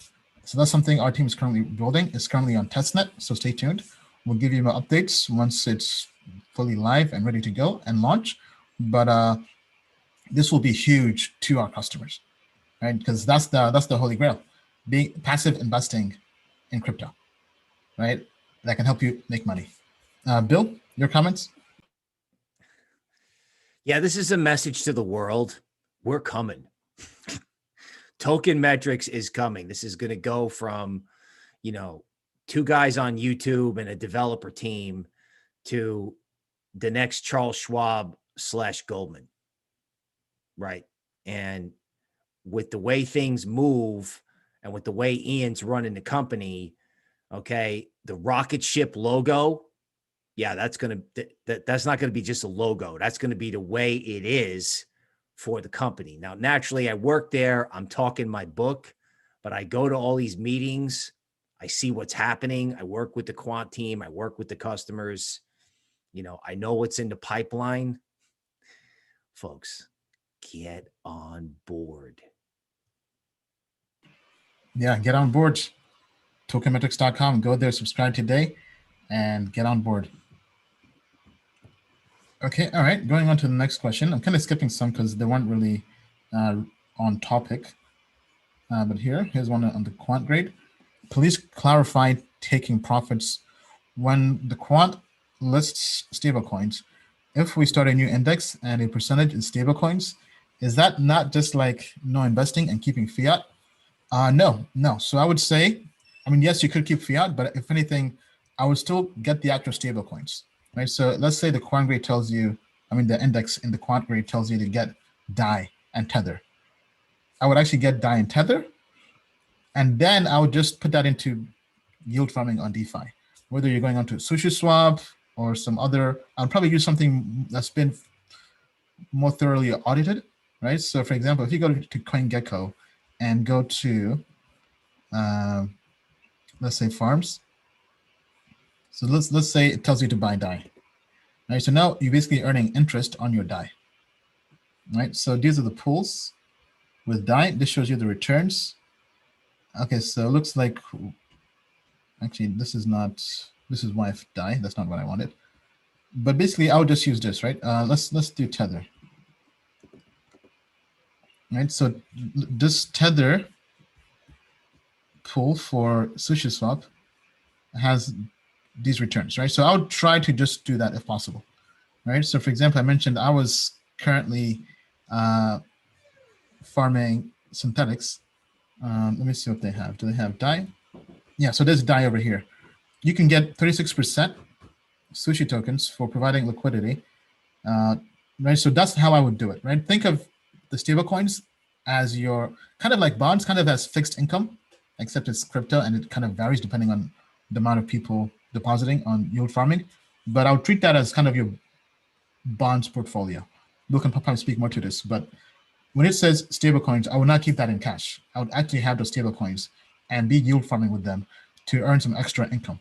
So that's something our team is currently building. It's currently on testnet, so stay tuned. We'll give you more updates once it's fully live and ready to go and launch. But this will be huge to our customers, right? Because that's the holy grail, being passive investing in crypto, right? That can help you make money. Bill, your comments? Yeah, this is a message to the world. We're coming. Token Metrics is coming. This is going to go from, you know, two guys on YouTube and a developer team to the next Charles Schwab / Goldman. Right. And with the way things move and with the way Ian's running the company, okay, the rocket ship logo, yeah, that's going to, that's not going to be just a logo. That's going to be the way it is for the company. Now, naturally, I work there. I'm talking my book, but I go to all these meetings. I see what's happening. I work with the quant team. I work with the customers. You know, I know what's in the pipeline. Folks, get on board. Yeah, get on board. Tokenmetrics.com. Go there, subscribe today, and get on board. Okay, all right. Going on to the next question. I'm kind of skipping some because they weren't really on topic. But here's one on the Quant Grade. Please clarify taking profits when the quant lists stablecoins. If we start a new index and a percentage in stablecoins, is that not just like no investing and keeping fiat? No. So I would say, I mean, yes, you could keep fiat, but if anything, I would still get the actual stablecoins, right? So let's say the Quant Grade tells you, I mean, the index in the Quant Grade tells you to get DAI and Tether. I would actually get DAI and Tether, and then I would just put that into yield farming on DeFi. Whether you're going onto SushiSwap or some other, I'll probably use something that's been more thoroughly audited, right? So for example, if you go to CoinGecko and go to, let's say farms. So let's say it tells you to buy DAI, right? So now you're basically earning interest on your DAI, right? So these are the pools with DAI. This shows you the returns. Okay, so it looks like, actually, this is YF DAI. That's not what I wanted. But basically, I would just use this, right? Let's do Tether. Right, so this Tether pool for SushiSwap has these returns, right? So I would try to just do that if possible, right? So for example, I mentioned I was currently farming synthetics. Let me see what they have. Do they have DAI? Yeah, so there's DAI over here. You can get 36% sushi tokens for providing liquidity, right? So that's how I would do it, right? Think of the stable coins as your kind of like bonds, kind of as fixed income, except it's crypto and it kind of varies depending on the amount of people depositing on yield farming. But I would treat that as kind of your bonds portfolio. Bill can probably speak more to this, but when it says stable coins, I would not keep that in cash. I would actually have those stable coins and be yield farming with them to earn some extra income,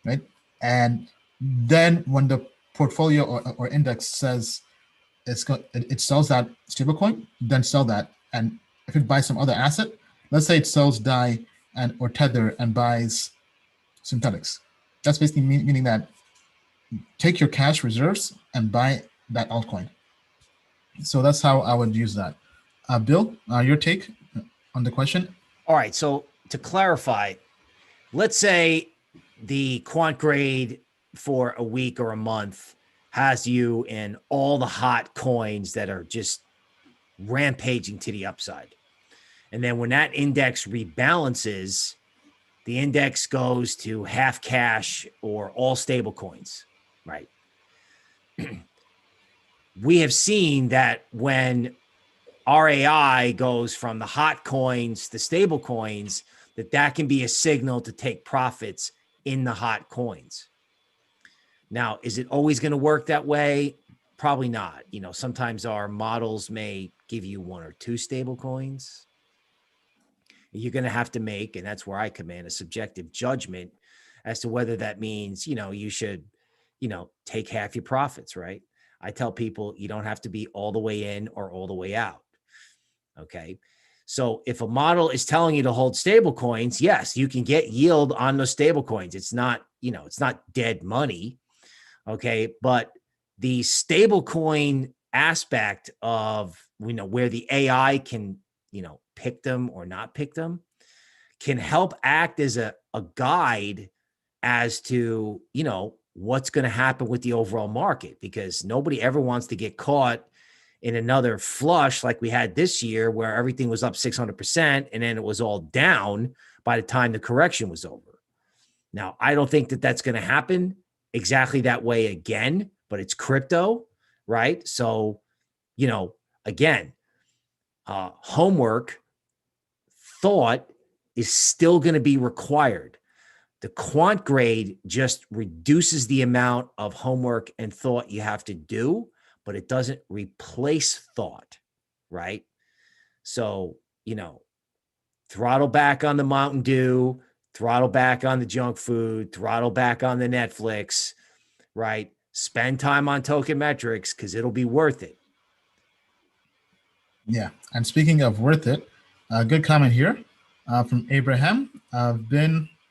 right? And then when the portfolio or index says it sells that stablecoin, then sell that. And if it buys some other asset, let's say it sells DAI or Tether and buys synthetics, that's basically meaning that take your cash reserves and buy that altcoin. So that's how I would use that. Bill, your take on the question? All right. So to clarify, let's say the Quant Grade for a week or a month has you in all the hot coins that are just rampaging to the upside. And then when that index rebalances, the index goes to half cash or all stable coins, right? We have seen that when RAI goes from the hot coins to stable coins, that can be a signal to take profits in the hot coins. Now, is it always going to work that way? Probably not. You know, sometimes our models may give you one or two stable coins. You're going to have to make, and that's where I come in, a subjective judgment as to whether that means, you know, you should, you know, take half your profits, right? I tell people you don't have to be all the way in or all the way out. Okay. So if a model is telling you to hold stable coins, yes, you can get yield on those stable coins. It's not, you know, it's not dead money. Okay. But the stable coin aspect of, you know, where the AI can, you know, pick them or not pick them can help act as a guide as to, you know, what's going to happen with the overall market, because nobody ever wants to get caught in another flush like we had this year where everything was up 600% and then it was all down by the time the correction was over. Now, I don't think that that's going to happen exactly that way again, but it's crypto, right? So, again, homework, thought is still going to be required. The quant grade just reduces the amount of homework and thought you have to do, but it doesn't replace thought, right? So, throttle back on the Mountain Dew, throttle back on the junk food, throttle back on the Netflix, right? Spend time on token metrics because it'll be worth it. Yeah. And speaking of worth it, a good comment here from Abraham. I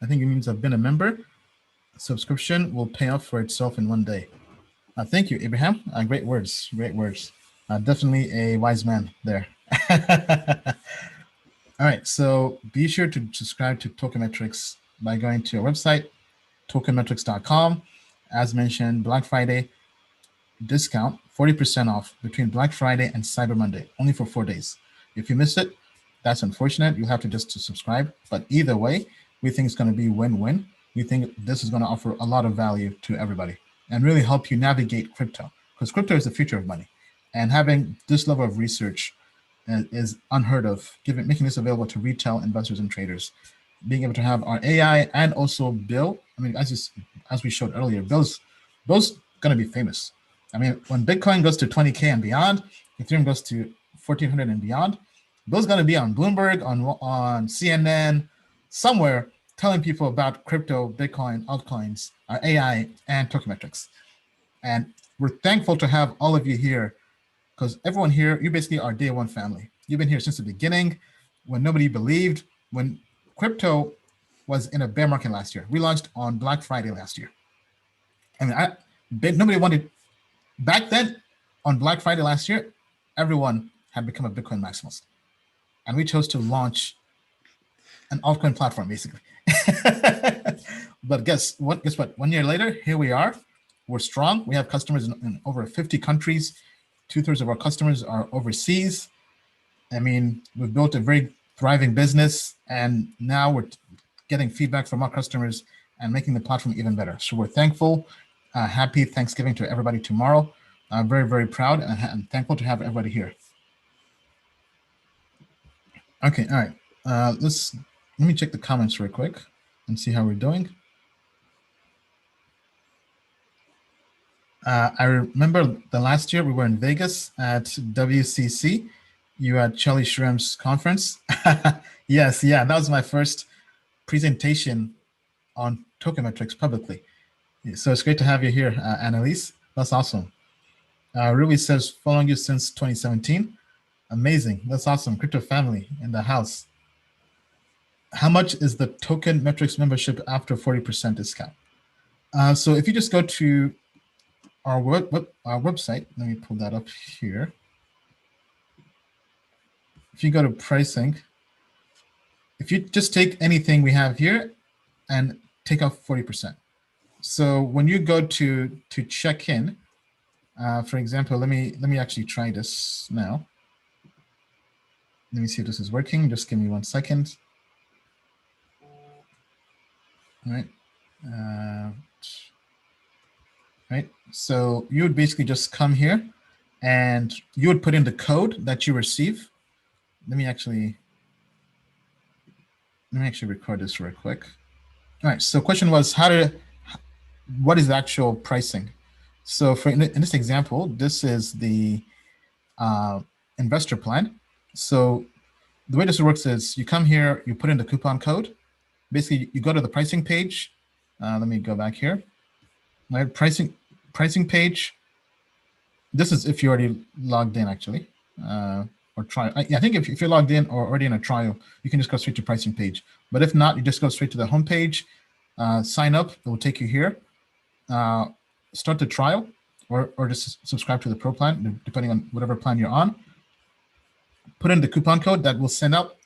think it means I've been a member. Subscription will pay off for itself in one day. Thank you, Abraham. Great words. Great words. Definitely a wise man there. All right. So be sure to subscribe to Token Metrics by going to our website, tokenmetrics.com. As mentioned, Black Friday discount, 40% off between Black Friday and Cyber Monday, only for 4 days. If you miss it, that's unfortunate. You'll have to just subscribe. But either way, we think it's going to be win-win. We think this is going to offer a lot of value to everybody and really help you navigate crypto, because crypto is the future of money. And having this level of research is unheard of, making this available to retail investors and traders. Being able to have our AI and also Bill. I mean, as we showed earlier, Bill's going to be famous. I mean, when Bitcoin goes to 20K and beyond, Ethereum goes to 1,400 and beyond, Bill's going to be on Bloomberg, on CNN, somewhere telling people about crypto, Bitcoin, altcoins, our AI, and token metrics. And we're thankful to have all of you here, because everyone here, you basically are day one family. You've been here since the beginning, when nobody believed, when crypto was in a bear market last year. We launched on Black Friday last year. I mean, nobody wanted, back then on Black Friday last year, everyone had become a Bitcoin maximalist. And we chose to launch an altcoin platform, basically. But guess what? 1 year later, here we are. We're strong. We have customers in over 50 countries. 2/3 of our customers are overseas. I mean, we've built a very thriving business, and now we're getting feedback from our customers and making the platform even better. So we're thankful. Happy Thanksgiving to everybody tomorrow. I'm very, very proud and thankful to have everybody here. Okay, all right. Let me check the comments real quick and see how we're doing. I remember the last year we were in Vegas at WCC. You at Charlie Shrem's conference. Yes, yeah, that was my first presentation on token metrics publicly. So it's great to have you here, Annalise. That's awesome. Ruby says, following you since 2017. Amazing. That's awesome. Crypto family in the house. How much is the token metrics membership after 40% discount? So if you just go to our website, let me pull that up here. If you go to pricing, if you just take anything we have here and take off 40%. So when you go to check in, for example, let me actually try this now. Let me see if this is working. Just give me 1 second. All right. Right. So you would basically just come here and you would put in the code that you receive. Let me actually record this real quick. All right. So question was, what is the actual pricing? So in this example, this is the investor plan. So the way this works is you come here, you put in the coupon code. Basically, you go to the pricing page. Let me go back here. All right, pricing page. This is if you're already logged in, actually, or try. I think if you're logged in or already in a trial, you can just go straight to pricing page. But if not, you just go straight to the home page, sign up. It will take you here. Start the trial, or just subscribe to the pro plan, depending on whatever plan you're on. Put in the coupon code that we'll send out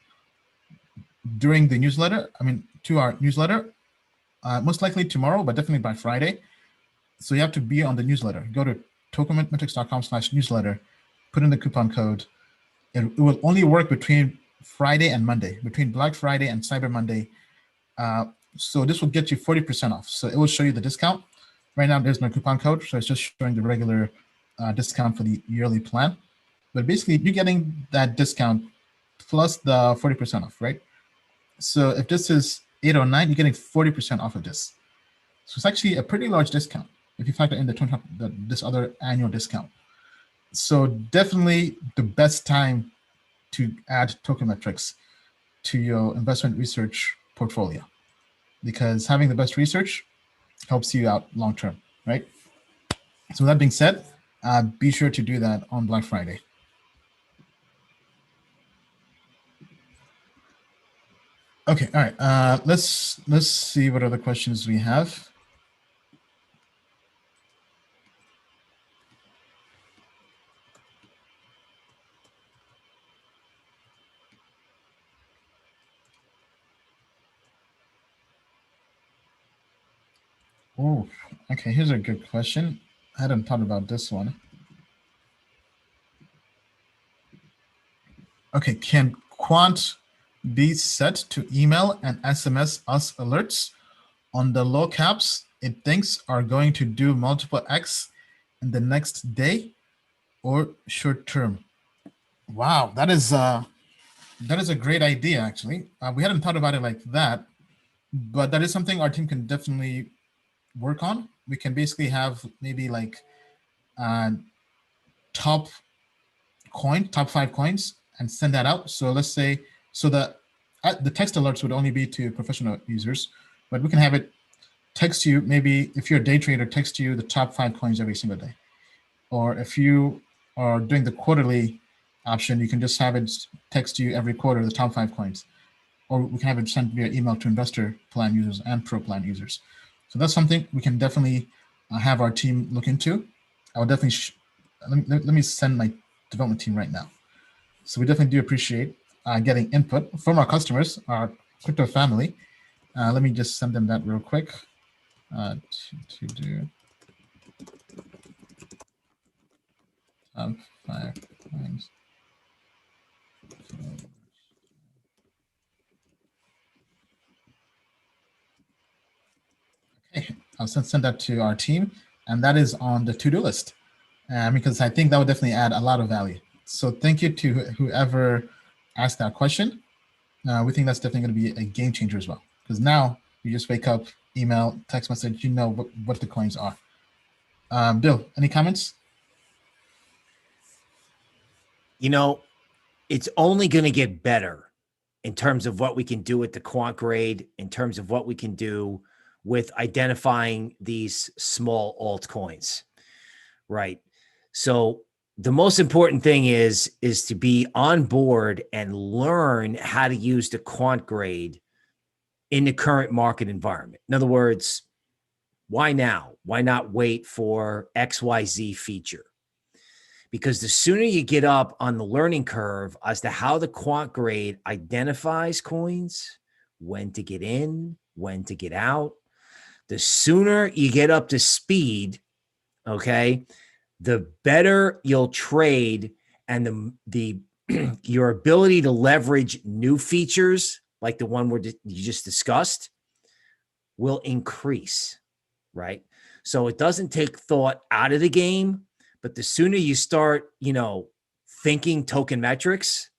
during the newsletter. I mean, to our newsletter, most likely tomorrow, but definitely by Friday. So you have to be on the newsletter. Go to tokenmetrics.com/newsletter, put in the coupon code. It will only work between Friday and Monday, between Black Friday and Cyber Monday. So this will get you 40% off. So it will show you the discount. Right now, there's no coupon code, so it's just showing the regular discount for the yearly plan. But basically, you're getting that discount plus the 40% off, right? So if this is 809, you're getting 40% off of this. So it's actually a pretty large discount if you factor in this other annual discount. So definitely the best time to add token metrics to your investment research portfolio, because having the best research helps you out long term, right? So with that being said, be sure to do that on Black Friday. Okay, all right. Let's see what other questions we have. Oh, okay. Here's a good question. I hadn't thought about this one. Okay, can Quant be set to email and SMS us alerts on the low caps it thinks are going to do multiple X in the next day or short term? Wow, that is a great idea, actually. We hadn't thought about it like that, but that is something our team can definitely work on. We can basically have maybe like top 5 coins and send that out. So let's say, so the text alerts would only be to professional users, but we can have it text you, maybe if you're a day trader, text you the top 5 coins every single day. Or if you are doing the quarterly option, you can just have it text you every quarter the top 5 coins. Or we can have it sent via email to investor plan users and pro plan users. So that's something we can definitely have our team look into. I would definitely, let me send my development team right now. So we definitely do appreciate getting input from our customers, our crypto family. Let me just send them that real quick to do 5 coins. Okay, I'll send that to our team, and that is on the to-do list because I think that would definitely add a lot of value. So thank you to whoever asked that question. We think that's definitely going to be a game changer as well, because now you just wake up, email, text message, you know what the coins are. Bill, any comments? You know, it's only going to get better in terms of what we can do with the Quant Grade, in terms of what we can do with identifying these small altcoins, right? So the most important thing is to be on board and learn how to use the Quant Grade in the current market environment. In other words, why now? Why not wait for XYZ feature? Because the sooner you get up on the learning curve as to how the Quant Grade identifies coins, when to get in, when to get out, the sooner you get up to speed, okay, the better you'll trade, and the your ability to leverage new features like the one you just discussed will increase, right? So it doesn't take thought out of the game, but the sooner you start, thinking token metrics,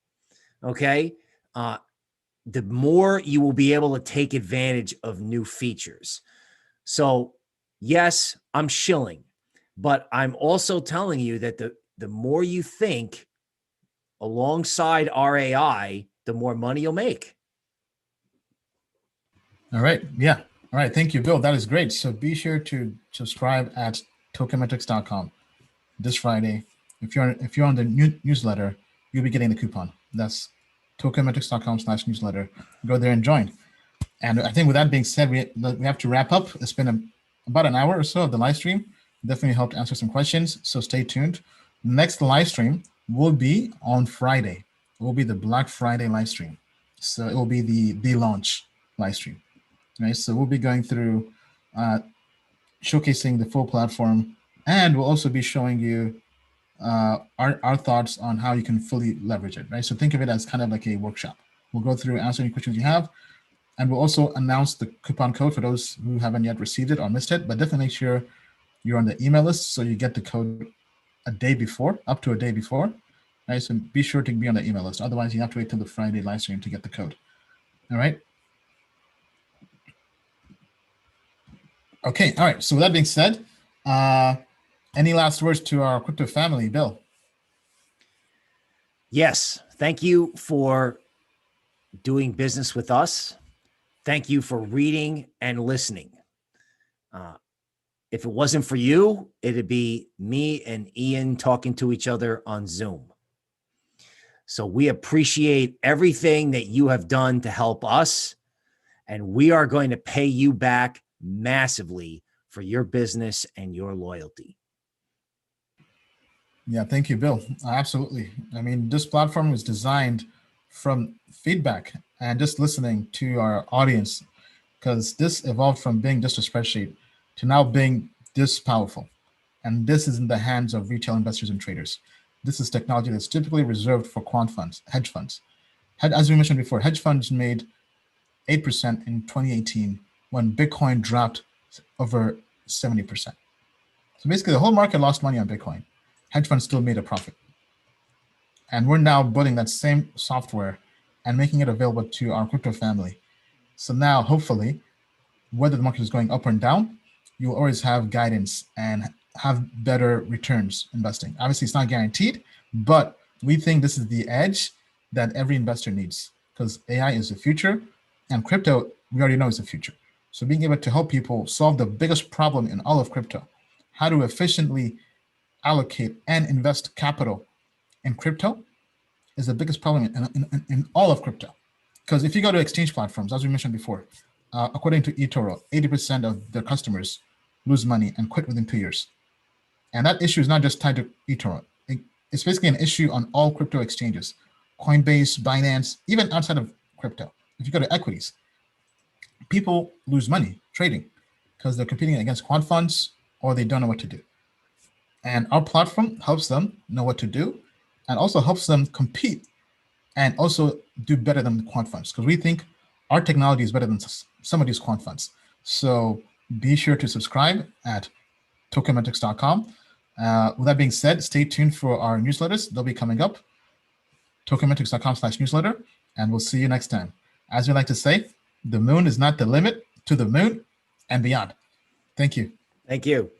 okay, the more you will be able to take advantage of new features. So yes, I'm shilling, but I'm also telling you that the more you think alongside RAI, the more money you'll make. All right. Yeah. All right. Thank you, Bill. That is great. So be sure to subscribe at tokenmetrics.com this Friday. If you're on the newsletter, you'll be getting the coupon. That's tokenmetrics.com/newsletter. Go there and join. And I think with that being said, we have to wrap up. It's been about an hour or so of the live stream. Definitely helped answer some questions. So stay tuned. Next live stream will be on Friday. It will be the Black Friday live stream. So it will be the launch live stream. Right. So we'll be going through showcasing the full platform, and we'll also be showing you our thoughts on how you can fully leverage it, right? So think of it as kind of like a workshop. We'll go through, answer any questions you have, and we'll also announce the coupon code for those who haven't yet received it or missed it. But definitely make sure you're on the email list so you get the code a day before, up to a day before, right? So be sure to be on the email list. Otherwise, you have to wait till the Friday live stream to get the code. All right. Okay. All right. So with that being said, any last words to our crypto family, Bill? Yes. Thank you for doing business with us. Thank you for reading and listening. If it wasn't for you, it'd be me and Ian talking to each other on Zoom. So we appreciate everything that you have done to help us, and we are going to pay you back massively for your business and your loyalty. Yeah, thank you, Bill. Absolutely. I mean, this platform was designed from feedback and just listening to our audience, because this evolved from being just a spreadsheet to now being this powerful. And this is in the hands of retail investors and traders. This is technology that's typically reserved for quant funds, hedge funds. As we mentioned before, hedge funds made 8% in 2018 when Bitcoin dropped over 70%. So basically the whole market lost money on Bitcoin. Hedge funds still made a profit. And we're now building that same software and making it available to our crypto family. So now, hopefully, whether the market is going up or down, you'll always have guidance and have better returns investing. Obviously, it's not guaranteed, but we think this is the edge that every investor needs, because AI is the future and crypto, we already know, is the future. So being able to help people solve the biggest problem in all of crypto, how to efficiently allocate and invest capital in crypto, is the biggest problem in all of crypto. Because if you go to exchange platforms, as we mentioned before, according to eToro, 80% of their customers lose money and quit within 2 years. And that issue is not just tied to eToro. It's basically an issue on all crypto exchanges, Coinbase, Binance, even outside of crypto. If you go to equities, people lose money trading because they're competing against quant funds or they don't know what to do. And our platform helps them know what to do and also helps them compete and also do better than the quant funds, because we think our technology is better than some of these quant funds. So be sure to subscribe at tokenmetrics.com. With that being said, stay tuned for our newsletters. They'll be coming up, tokenmetrics.com/newsletter, and we'll see you next time. As we like to say, the moon is not the limit, to the moon and beyond. Thank you. Thank you.